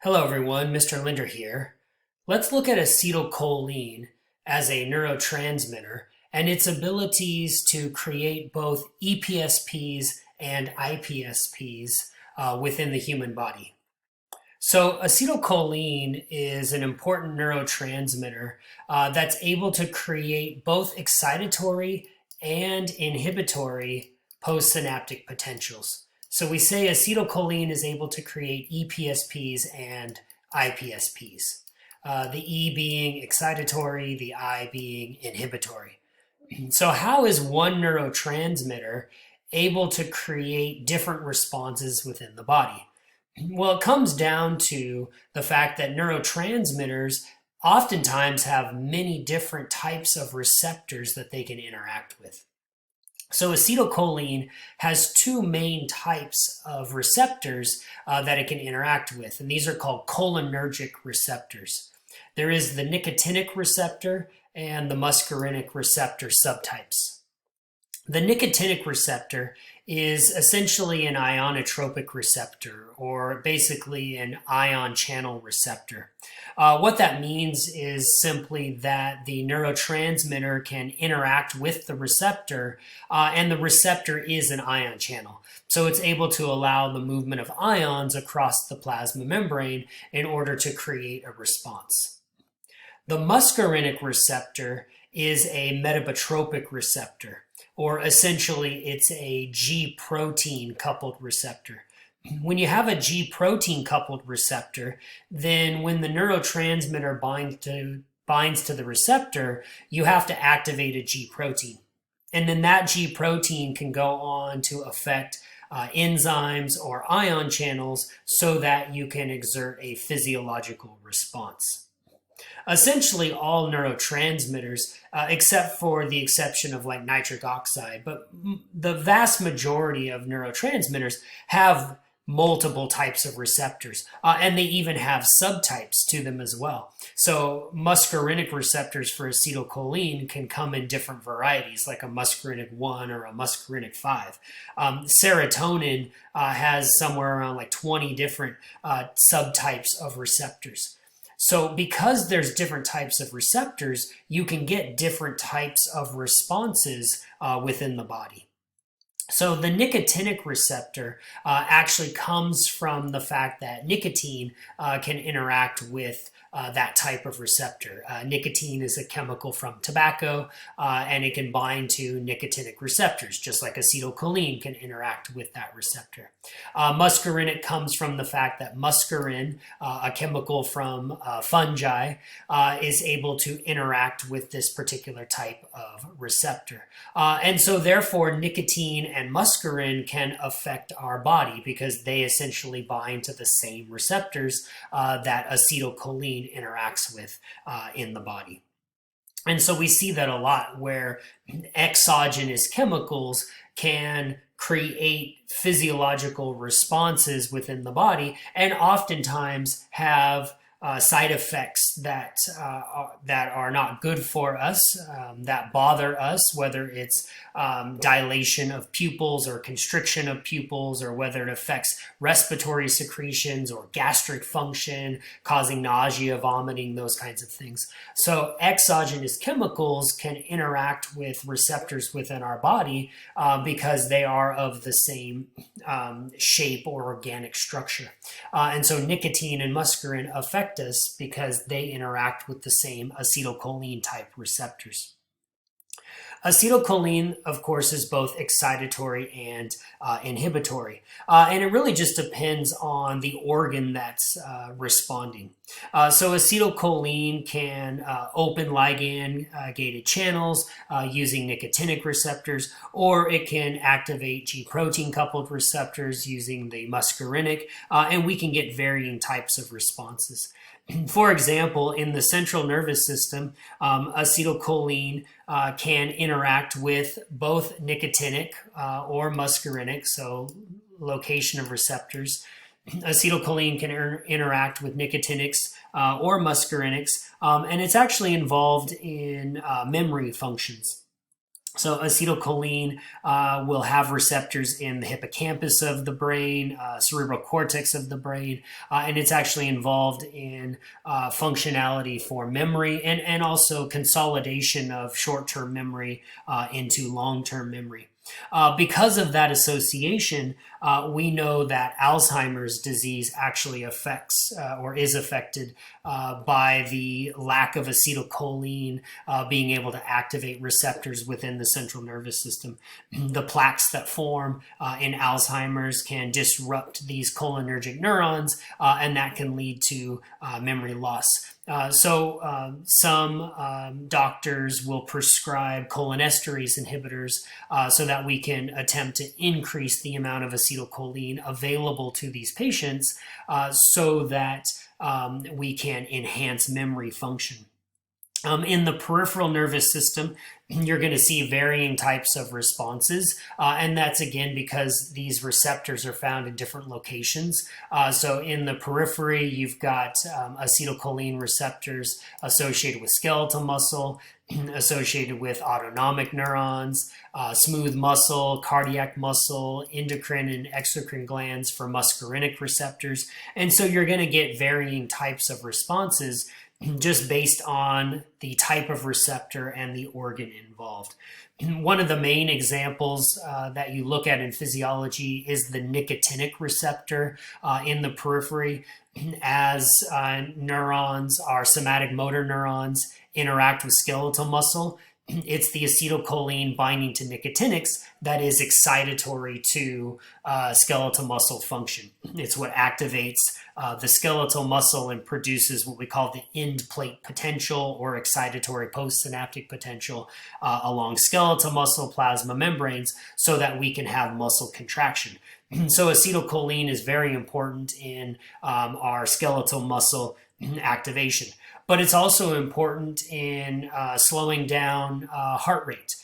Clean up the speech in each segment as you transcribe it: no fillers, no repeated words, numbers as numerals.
Hello everyone, Mr. Linder here. Let's look at acetylcholine as a neurotransmitter and its abilities to create both EPSPs and IPSPs within the human body. So acetylcholine is an important neurotransmitter that's able to create both excitatory and inhibitory postsynaptic potentials. So we say acetylcholine is able to create EPSPs and IPSPs. The E being excitatory, the I being inhibitory. So how is one neurotransmitter able to create different responses within the body? Well, it comes down to the fact that neurotransmitters oftentimes have many different types of receptors that they can interact with. So acetylcholine has two main types of receptors that it can interact with, and these are called cholinergic receptors. There is the nicotinic receptor and the muscarinic receptor subtypes. The nicotinic receptor is essentially an ionotropic receptor, or basically an ion channel receptor. What that means is simply that the neurotransmitter can interact with the receptor, and the receptor is an ion channel. So it's able to allow the movement of ions across the plasma membrane in order to create a response. The muscarinic receptor is a metabotropic receptor, or essentially it's a G protein coupled receptor. When you have a G protein coupled receptor, then when the neurotransmitter binds to the receptor, you have to activate a G protein. And then that G protein can go on to affect enzymes or ion channels so that you can exert a physiological response. Essentially all neurotransmitters, except for the exception of like nitric oxide, but the vast majority of neurotransmitters have multiple types of receptors, and they even have subtypes to them as well. So muscarinic receptors for acetylcholine can come in different varieties, like a muscarinic 1 or a muscarinic 5. Serotonin has somewhere around like 20 different subtypes of receptors. So because there's different types of receptors, you can get different types of responses within the body. So the nicotinic receptor actually comes from the fact that nicotine can interact with that type of receptor. Nicotine is a chemical from tobacco, and it can bind to nicotinic receptors, just like acetylcholine can interact with that receptor. Muscarinic comes from the fact that muscarin, a chemical from fungi, is able to interact with this particular type of receptor. And so therefore nicotine and muscarin can affect our body because they essentially bind to the same receptors that acetylcholine interacts with in the body. And so we see that a lot where exogenous chemicals can create physiological responses within the body and oftentimes have side effects that are not good for us, that bother us, whether it's dilation of pupils or constriction of pupils, or whether it affects respiratory secretions or gastric function, causing nausea, vomiting, those kinds of things. So exogenous chemicals can interact with receptors within our body because they are of the same shape or organic structure. And so nicotine and muscarine affect us because they interact with the same acetylcholine type receptors. Acetylcholine, of course, is both excitatory and inhibitory. And it really just depends on the organ that's responding. So acetylcholine can open ligand-gated channels using nicotinic receptors, or it can activate G protein-coupled receptors using the muscarinic, and we can get varying types of responses. For example, in the central nervous system, acetylcholine can interact with both nicotinic or muscarinic, so location of receptors. Acetylcholine can interact with nicotinics or muscarinics, and it's actually involved in memory functions. So acetylcholine will have receptors in the hippocampus of the brain, cerebral cortex of the brain, and it's actually involved in functionality for memory and also consolidation of short-term memory into long-term memory. Because of that association, we know that Alzheimer's disease actually affects or is affected by the lack of acetylcholine being able to activate receptors within the central nervous system. The plaques that form in Alzheimer's can disrupt these cholinergic neurons, and that can lead to memory loss. Some doctors will prescribe cholinesterase inhibitors so that we can attempt to increase the amount of acetylcholine available to these patients so that we can enhance memory function. In the peripheral nervous system, you're going to see varying types of responses, and that's again because these receptors are found in different locations. So in the periphery, you've got acetylcholine receptors associated with skeletal muscle, associated with autonomic neurons, smooth muscle, cardiac muscle, endocrine and exocrine glands for muscarinic receptors. And so you're going to get varying types of responses just based on the type of receptor and the organ involved. One of the main examples that you look at in physiology is the nicotinic receptor in the periphery. As neurons, our somatic motor neurons, interact with skeletal muscle, it's the acetylcholine binding to nicotinics that is excitatory to skeletal muscle function. It's what activates the skeletal muscle and produces what we call the end plate potential or excitatory postsynaptic potential along skeletal muscle plasma membranes so that we can have muscle contraction. So acetylcholine is very important in our skeletal muscle activation. But it's also important in slowing down heart rate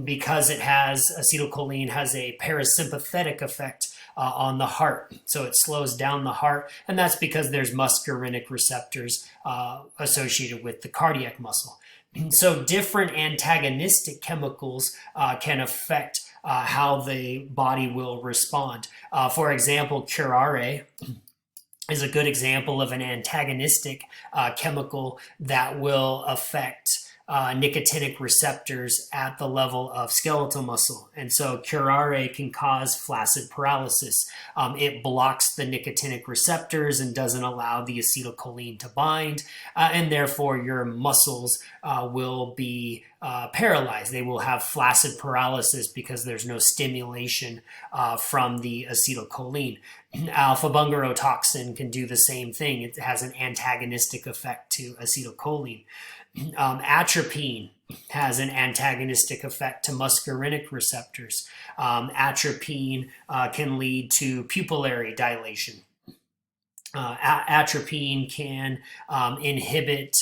because acetylcholine has a parasympathetic effect on the heart. So it slows down the heart, and that's because there's muscarinic receptors associated with the cardiac muscle. So different antagonistic chemicals can affect how the body will respond. For example, curare is a good example of an antagonistic chemical that will affect nicotinic receptors at the level of skeletal muscle. And so curare can cause flaccid paralysis. It blocks the nicotinic receptors and doesn't allow the acetylcholine to bind, and therefore your muscles will be paralyzed. They will have flaccid paralysis because there's no stimulation from the acetylcholine. Alpha-bungarotoxin can do the same thing. It has an antagonistic effect to acetylcholine. Atropine has an antagonistic effect to muscarinic receptors. Atropine can lead to pupillary dilation. Atropine can inhibit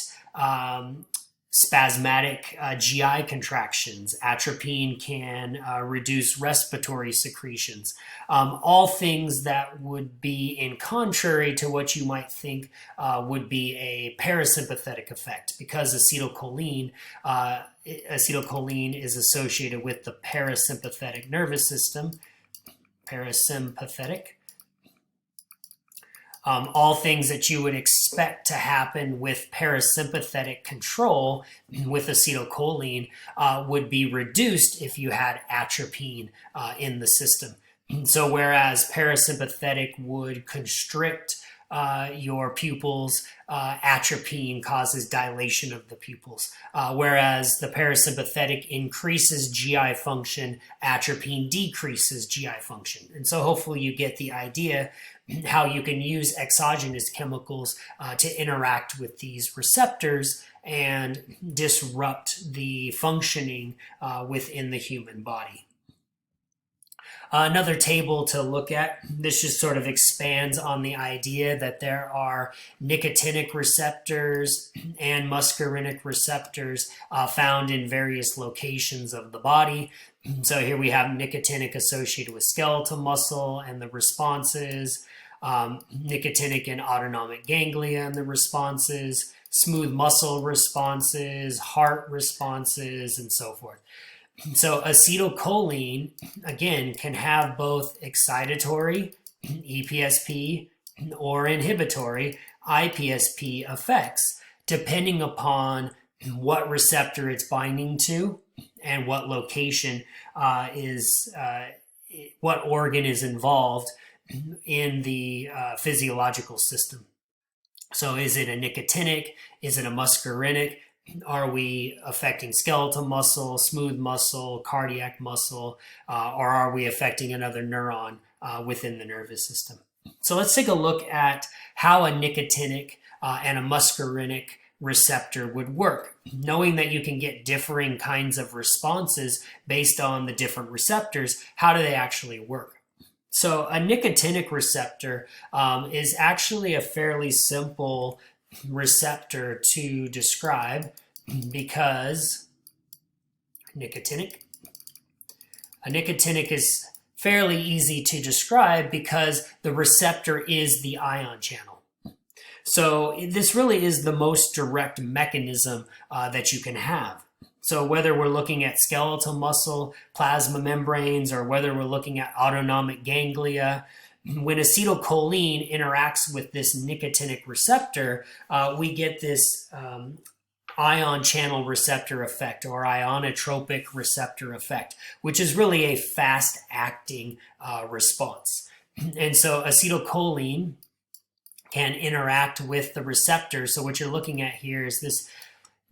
spasmodic GI contractions. Atropine can reduce respiratory secretions. All things that would be in contrary to what you might think would be a parasympathetic effect, because acetylcholine is associated with the parasympathetic nervous system. Parasympathetic. All things that you would expect to happen with parasympathetic control with acetylcholine would be reduced if you had atropine in the system. So whereas parasympathetic would constrict your pupils, atropine causes dilation of the pupils. Whereas the parasympathetic increases GI function, atropine decreases GI function. And so hopefully you get the idea how you can use exogenous chemicals to interact with these receptors and disrupt the functioning within the human body. Another table to look at, this just sort of expands on the idea that there are nicotinic receptors and muscarinic receptors found in various locations of the body. So here we have nicotinic associated with skeletal muscle and the responses, nicotinic and autonomic ganglia and the responses, smooth muscle responses, heart responses, and so forth. So acetylcholine, again, can have both excitatory, EPSP, or inhibitory, IPSP effects, depending upon what receptor it's binding to and what location what organ is involved in the physiological system. So is it a nicotinic? Is it a muscarinic? Are we affecting skeletal muscle, smooth muscle, cardiac muscle, or are we affecting another neuron within the nervous system? So let's take a look at how a nicotinic and a muscarinic receptor would work, knowing that you can get differing kinds of responses based on the different receptors. How do they actually work? So a nicotinic receptor is actually a fairly simple receptor to describe because a nicotinic is fairly easy to describe because the receptor is the ion channel. So this really is the most direct mechanism that you can have. So whether we're looking at skeletal muscle, plasma membranes, or whether we're looking at autonomic ganglia, when acetylcholine interacts with this nicotinic receptor, we get this ion channel receptor effect or ionotropic receptor effect, which is really a fast-acting response. And so acetylcholine can interact with the receptor. So what you're looking at here is this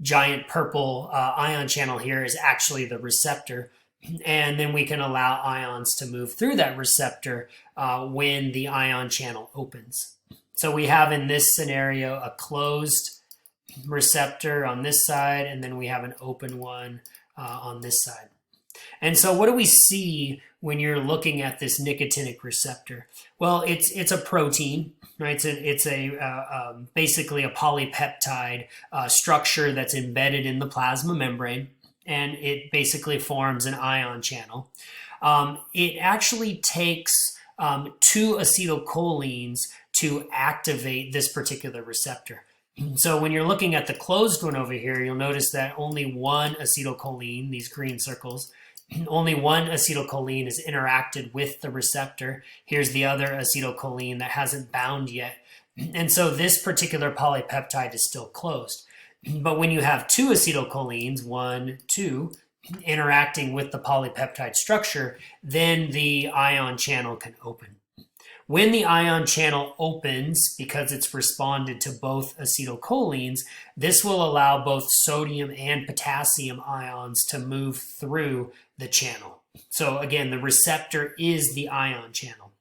giant purple ion channel here is actually the receptor. And then we can allow ions to move through that receptor when the ion channel opens. So we have in this scenario a closed receptor on this side, and then we have an open one on this side. And so what do we see when you're looking at this nicotinic receptor? Well, it's a protein, right? It's basically a polypeptide structure that's embedded in the plasma membrane, and it basically forms an ion channel. It actually takes 2 acetylcholines to activate this particular receptor. So when you're looking at the closed one over here, you'll notice that only one acetylcholine, these green circles, only one acetylcholine is interacted with the receptor. Here's the other acetylcholine that hasn't bound yet. And so this particular polypeptide is still closed. But when you have 2 acetylcholines, 1, 2, interacting with the polypeptide structure, then the ion channel can open. When the ion channel opens, because it's responded to both acetylcholines, this will allow both sodium and potassium ions to move through the channel. So again, the receptor is the ion channel.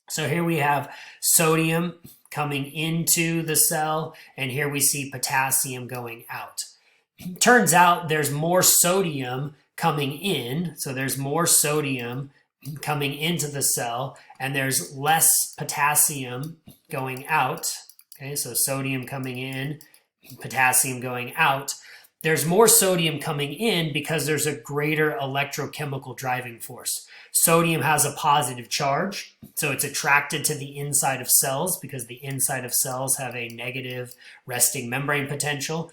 So here we have sodium coming into the cell, and here we see potassium going out. Turns out there's more sodium coming in, so there's more sodium coming into the cell, and there's less potassium going out. Okay, so sodium coming in, potassium going out. There's more sodium coming in because there's a greater electrochemical driving force. Sodium has a positive charge, so it's attracted to the inside of cells because the inside of cells have a negative resting membrane potential,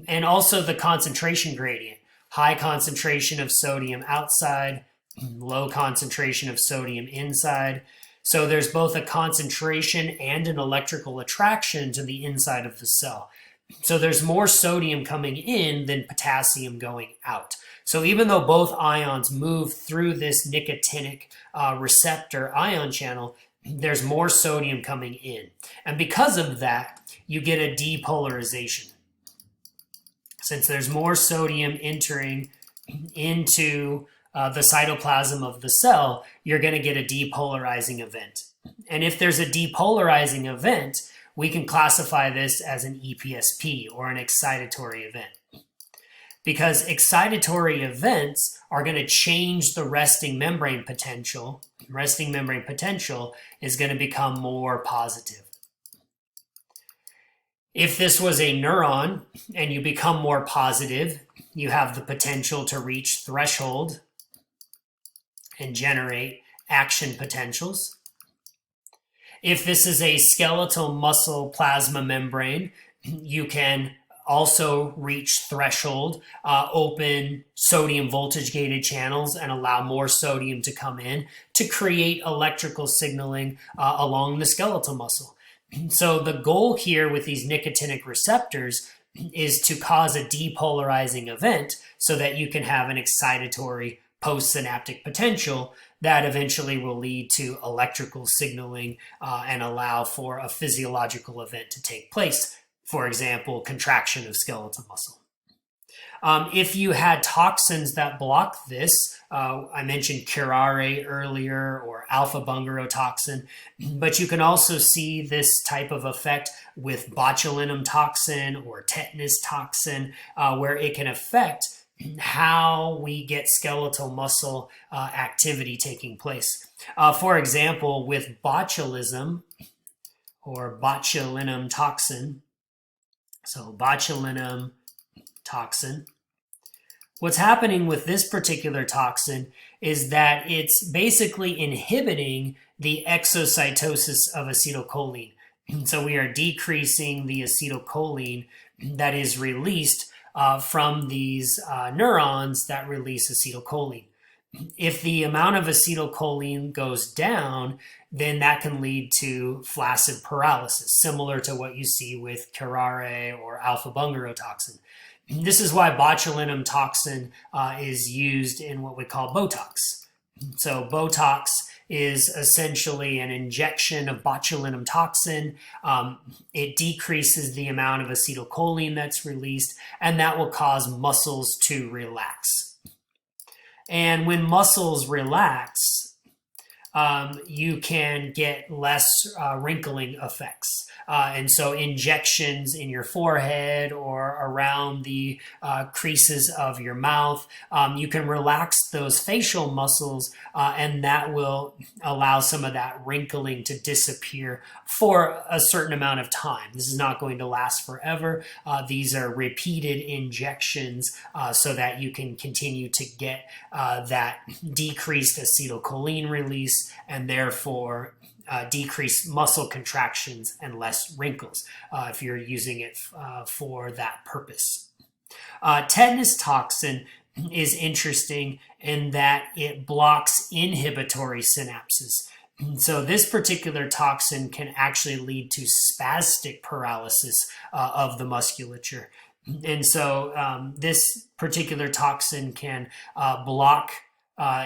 and also the concentration gradient. High concentration of sodium outside, low concentration of sodium inside. So there's both a concentration and an electrical attraction to the inside of the cell. So there's more sodium coming in than potassium going out. So even though both ions move through this nicotinic receptor ion channel, there's more sodium coming in. And because of that, you get a depolarization. Since there's more sodium entering into the cytoplasm of the cell, you're going to get a depolarizing event. And if there's a depolarizing event, we can classify this as an EPSP or an excitatory event. Because excitatory events are going to change the resting membrane potential. Resting membrane potential is going to become more positive. If this was a neuron and you become more positive, you have the potential to reach threshold and generate action potentials. If this is a skeletal muscle plasma membrane, you can also reach threshold, open sodium voltage gated channels and allow more sodium to come in to create electrical signaling along the skeletal muscle. So the goal here with these nicotinic receptors is to cause a depolarizing event so that you can have an excitatory postsynaptic potential that eventually will lead to electrical signaling and allow for a physiological event to take place. For example, contraction of skeletal muscle. If you had toxins that block this, I mentioned curare earlier or alpha-bungarotoxin, but you can also see this type of effect with botulinum toxin or tetanus toxin, where it can affect how we get skeletal muscle activity taking place. For example, with botulism or botulinum toxin, so botulinum toxin, what's happening with this particular toxin is that it's basically inhibiting the exocytosis of acetylcholine. So we are decreasing the acetylcholine that is released from these neurons that release acetylcholine. If the amount of acetylcholine goes down, then that can lead to flaccid paralysis, similar to what you see with curare or alpha-bungarotoxin. This is why botulinum toxin is used in what we call Botox. So Botox is essentially an injection of botulinum toxin. It decreases the amount of acetylcholine that's released, and that will cause muscles to relax. And when muscles relax, you can get less wrinkling effects. And so injections in your forehead or around the creases of your mouth, you can relax those facial muscles and that will allow some of that wrinkling to disappear for a certain amount of time. This is not going to last forever. These are repeated injections so that you can continue to get that decreased acetylcholine release and therefore decrease muscle contractions and less wrinkles if you're using it for that purpose. Tetanus toxin is interesting in that it blocks inhibitory synapses. So this particular toxin can actually lead to spastic paralysis of the musculature. And so this particular toxin can block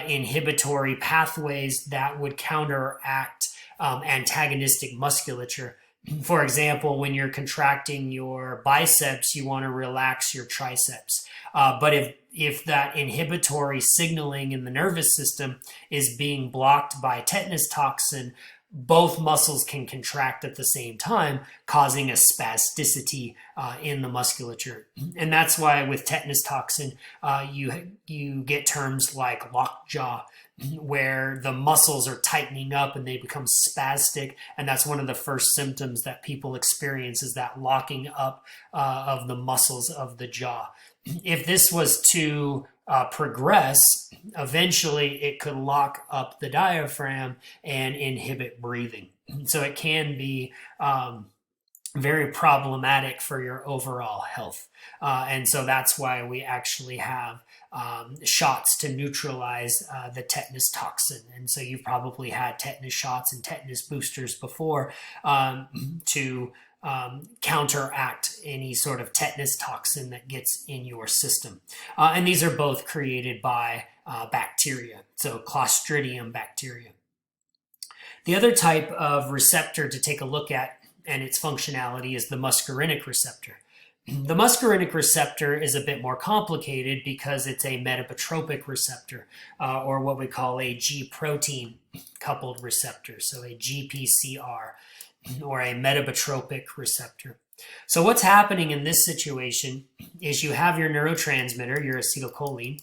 inhibitory pathways that would counteract antagonistic musculature. For example, when you're contracting your biceps, you want to relax your triceps. But if that inhibitory signaling in the nervous system is being blocked by tetanus toxin, both muscles can contract at the same time, causing a spasticity in the musculature. And that's why with tetanus toxin, you get terms like lockjaw, where the muscles are tightening up and they become spastic. And that's one of the first symptoms that people experience is that locking up of the muscles of the jaw. If this was to progress, eventually it could lock up the diaphragm and inhibit breathing. So it can be very problematic for your overall health. And so that's why we actually have shots to neutralize the tetanus toxin. And so you've probably had tetanus shots and tetanus boosters before to counteract any sort of tetanus toxin that gets in your system. And these are both created by bacteria, so Clostridium bacteria. The other type of receptor to take a look at and its functionality is the muscarinic receptor. The muscarinic receptor is a bit more complicated because it's a metabotropic receptor, or what we call a G protein coupled receptor, so a GPCR, or a metabotropic receptor. So what's happening in this situation is you have your neurotransmitter, your acetylcholine,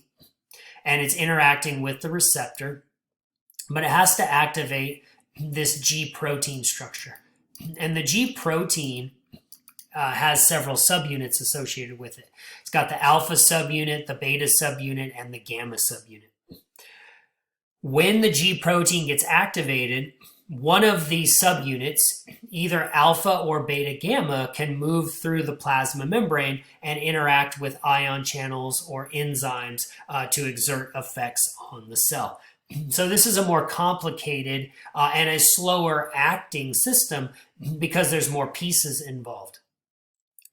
and it's interacting with the receptor, but it has to activate this G protein structure. And the G protein has several subunits associated with it. It's got the alpha subunit, the beta subunit, and the gamma subunit. When the G protein gets activated, one of the subunits, either alpha or beta gamma, can move through the plasma membrane and interact with ion channels or enzymes to exert effects on the cell. So this is a more complicated and a slower acting system because there's more pieces involved.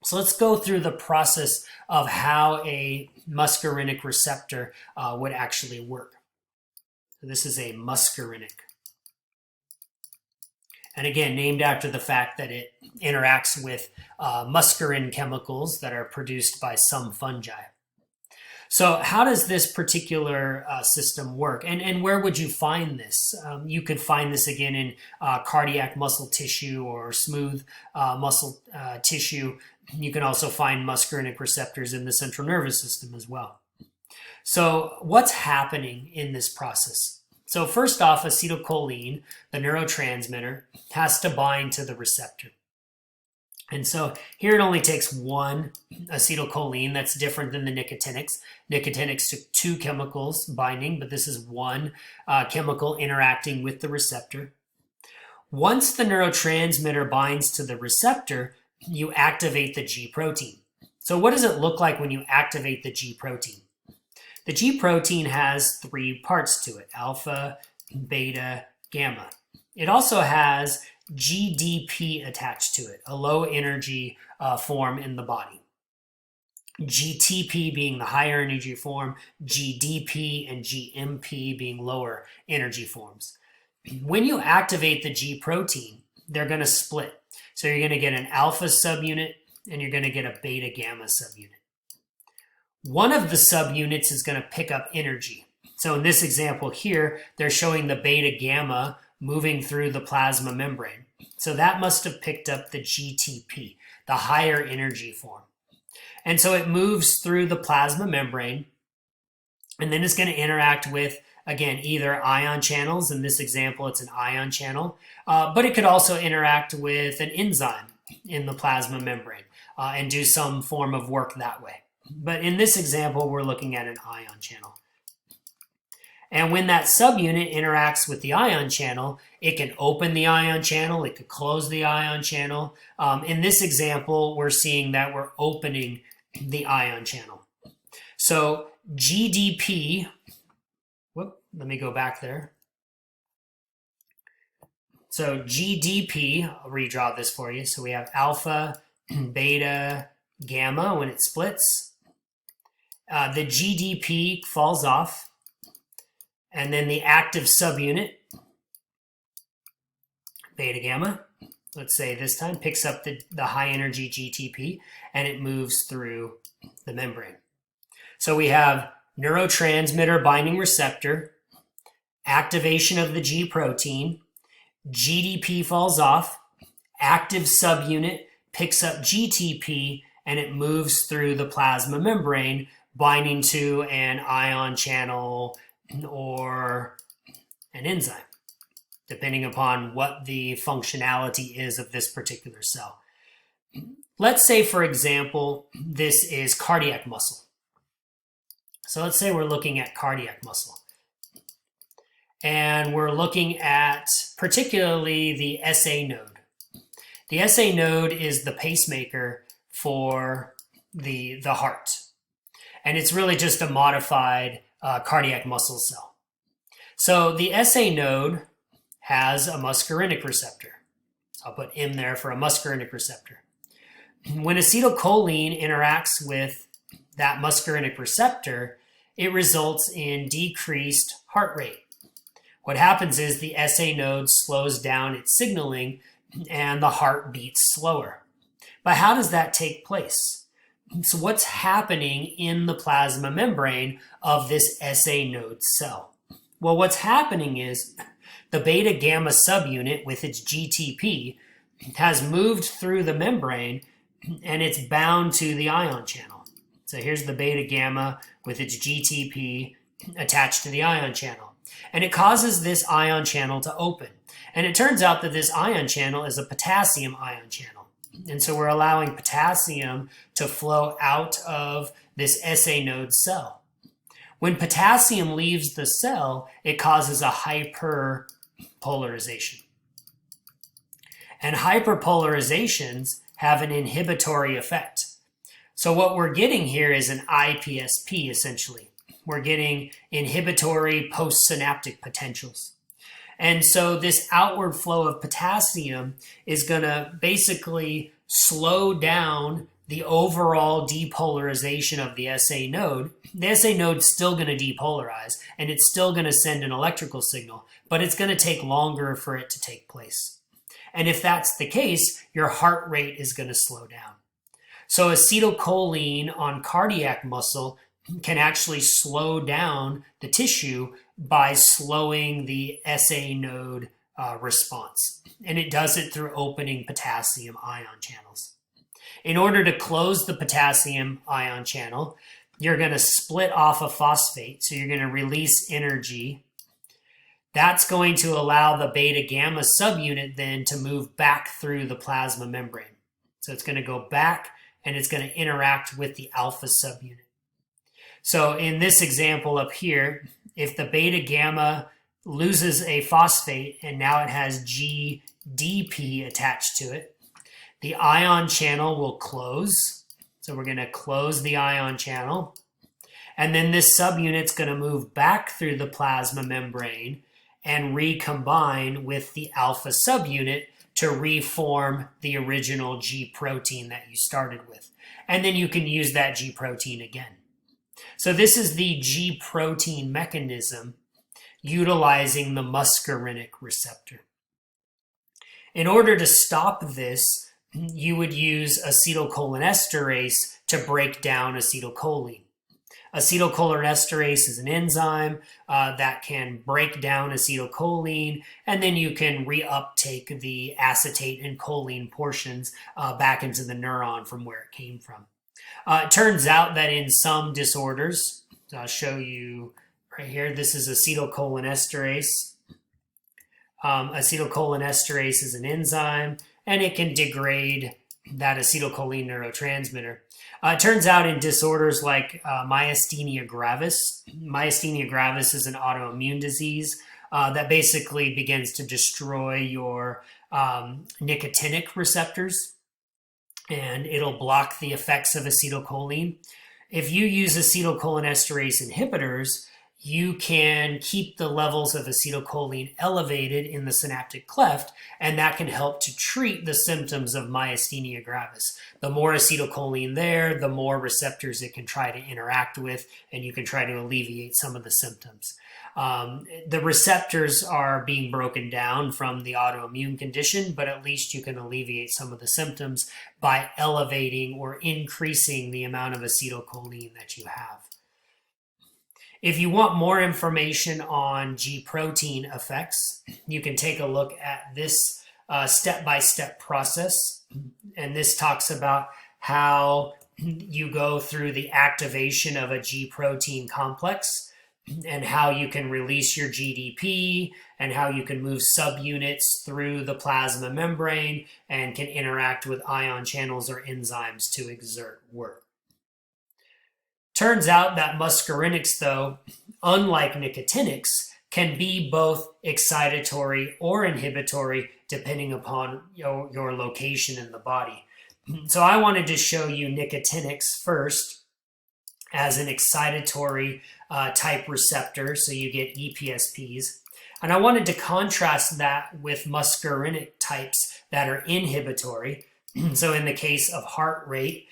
So let's go through the process of how a muscarinic receptor would actually work. So this is a muscarinic. And again, named after the fact that it interacts with muscarine chemicals that are produced by some fungi. So how does this particular system work? And where would you find this? You could find this again in cardiac muscle tissue or smooth muscle tissue. You can also find muscarinic receptors in the central nervous system as well. So what's happening in this process? So first off, acetylcholine, the neurotransmitter, has to bind to the receptor. And so here it only takes one acetylcholine. That's different than the nicotinics. Nicotinics took two chemicals binding, but this is one chemical interacting with the receptor. Once the neurotransmitter binds to the receptor, you activate the G protein. So what does it look like when you activate the G protein? The G protein has three parts to it: alpha, beta, gamma. It also has GDP attached to it, a low energy form in the body. GTP being the higher energy form, GDP and GMP being lower energy forms. When you activate the G protein, they're going to split. So you're going to get an alpha subunit and you're going to get a beta gamma subunit. One of the subunits is going to pick up energy. So in this example here, they're showing the beta gamma moving through the plasma membrane. So that must have picked up the GTP, the higher energy form. And so it moves through the plasma membrane, and then it's going to interact with, again, either ion channels. In this example, it's an ion channel, but it could also interact with an enzyme in the plasma membrane and do some form of work that way. But in this example, we're looking at an ion channel. And when that subunit interacts with the ion channel, it can open the ion channel, it could close the ion channel. In this example, we're seeing that we're opening the ion channel. So GDP, let me go back there. So GDP, I'll redraw this for you. So we have alpha, beta, gamma when it splits. The GDP falls off. And then the active subunit, beta gamma, let's say this time, picks up the high energy GTP and it moves through the membrane. So we have neurotransmitter binding receptor, activation of the G protein, GDP falls off, active subunit picks up GTP and it moves through the plasma membrane, binding to an ion channel or an enzyme, depending upon what the functionality is of this particular cell. Let's say, for example, this is cardiac muscle. So let's say we're looking at cardiac muscle. And we're looking at particularly the SA node. The SA node is the pacemaker for the heart. And it's really just a modified cardiac muscle cell. So the SA node has a muscarinic receptor. I'll put M there for a muscarinic receptor. When acetylcholine interacts with that muscarinic receptor, it results in decreased heart rate. What happens is the SA node slows down its signaling and the heart beats slower. But how does that take place? So what's happening in the plasma membrane of this SA node cell? Well, what's happening is the beta gamma subunit with its GTP has moved through the membrane and it's bound to the ion channel. So here's the beta gamma with its GTP attached to the ion channel. And it causes this ion channel to open. And it turns out that this ion channel is a potassium ion channel. And so we're allowing potassium to flow out of this SA node cell. When potassium leaves the cell, it causes a hyperpolarization. And hyperpolarizations have an inhibitory effect. So what we're getting here is an IPSP, essentially. We're getting inhibitory postsynaptic potentials. And so this outward flow of potassium is going to basically slow down the overall depolarization of the SA node. The SA node's still going to depolarize, and it's still going to send an electrical signal, but it's going to take longer for it to take place. And if that's the case, your heart rate is going to slow down. So acetylcholine on cardiac muscle can actually slow down the tissue by slowing the SA node response. And it does it through opening potassium ion channels. In order to close the potassium ion channel, you're going to split off a phosphate. So you're going to release energy. That's going to allow the beta gamma subunit then to move back through the plasma membrane. So it's going to go back and it's going to interact with the alpha subunit. So in this example up here, if the beta gamma loses a phosphate and now it has GDP attached to it, the ion channel will close. So we're going to close the ion channel. And then this subunit's going to move back through the plasma membrane and recombine with the alpha subunit to reform the original G protein that you started with. And then you can use that G protein again. So this is the G protein mechanism utilizing the muscarinic receptor. In order to stop this, you would use acetylcholinesterase to break down acetylcholine. Acetylcholinesterase is an enzyme that can break down acetylcholine, and then you can reuptake the acetate and choline portions back into the neuron from where it came from. It turns out that in some disorders, I'll show you right here, this is acetylcholinesterase. Acetylcholinesterase is an enzyme, and it can degrade that acetylcholine neurotransmitter. It turns out in disorders like Myasthenia Gravis, Myasthenia Gravis is an autoimmune disease that basically begins to destroy your nicotinic receptors, and it'll block the effects of acetylcholine. If you use acetylcholinesterase inhibitors, you can keep the levels of acetylcholine elevated in the synaptic cleft, and that can help to treat the symptoms of myasthenia gravis. The more acetylcholine there, the more receptors it can try to interact with, and you can try to alleviate some of the symptoms. The receptors are being broken down from the autoimmune condition, but at least you can alleviate some of the symptoms by elevating or increasing the amount of acetylcholine that you have. If you want more information on G protein effects, you can take a look at this step-by-step process. And this talks about how you go through the activation of a G protein complex and how you can release your GDP and how you can move subunits through the plasma membrane and can interact with ion channels or enzymes to exert work. Turns out that muscarinics, though, unlike nicotinics, can be both excitatory or inhibitory depending upon your location in the body. So I wanted to show you nicotinics first as an excitatory type receptor, so you get EPSPs. And I wanted to contrast that with muscarinic types that are inhibitory. So in the case of heart rate,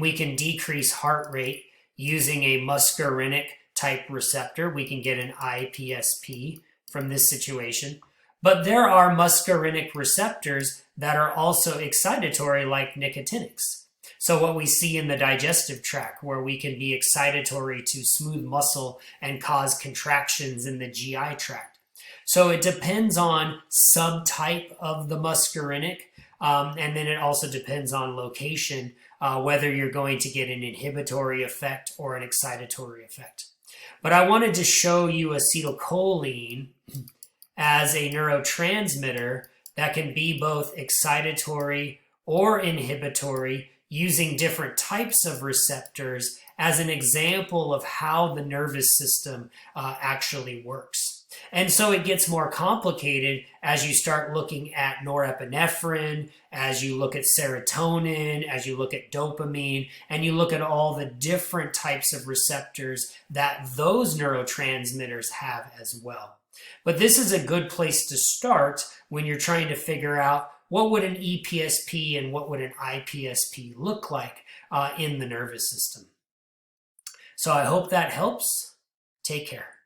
we can decrease heart rate using a muscarinic type receptor. We can get an IPSP from this situation. But there are muscarinic receptors that are also excitatory like nicotinics. So what we see in the digestive tract, where we can be excitatory to smooth muscle and cause contractions in the GI tract. So it depends on subtype of the muscarinic, and then it also depends on location, whether you're going to get an inhibitory effect or an excitatory effect. But I wanted to show you acetylcholine as a neurotransmitter that can be both excitatory or inhibitory using different types of receptors as an example of how the nervous system actually works. And so it gets more complicated as you start looking at norepinephrine, as you look at serotonin, as you look at dopamine, and you look at all the different types of receptors that those neurotransmitters have as well. But this is a good place to start when you're trying to figure out what would an EPSP and what would an IPSP look like in the nervous system. So I hope that helps. Take care.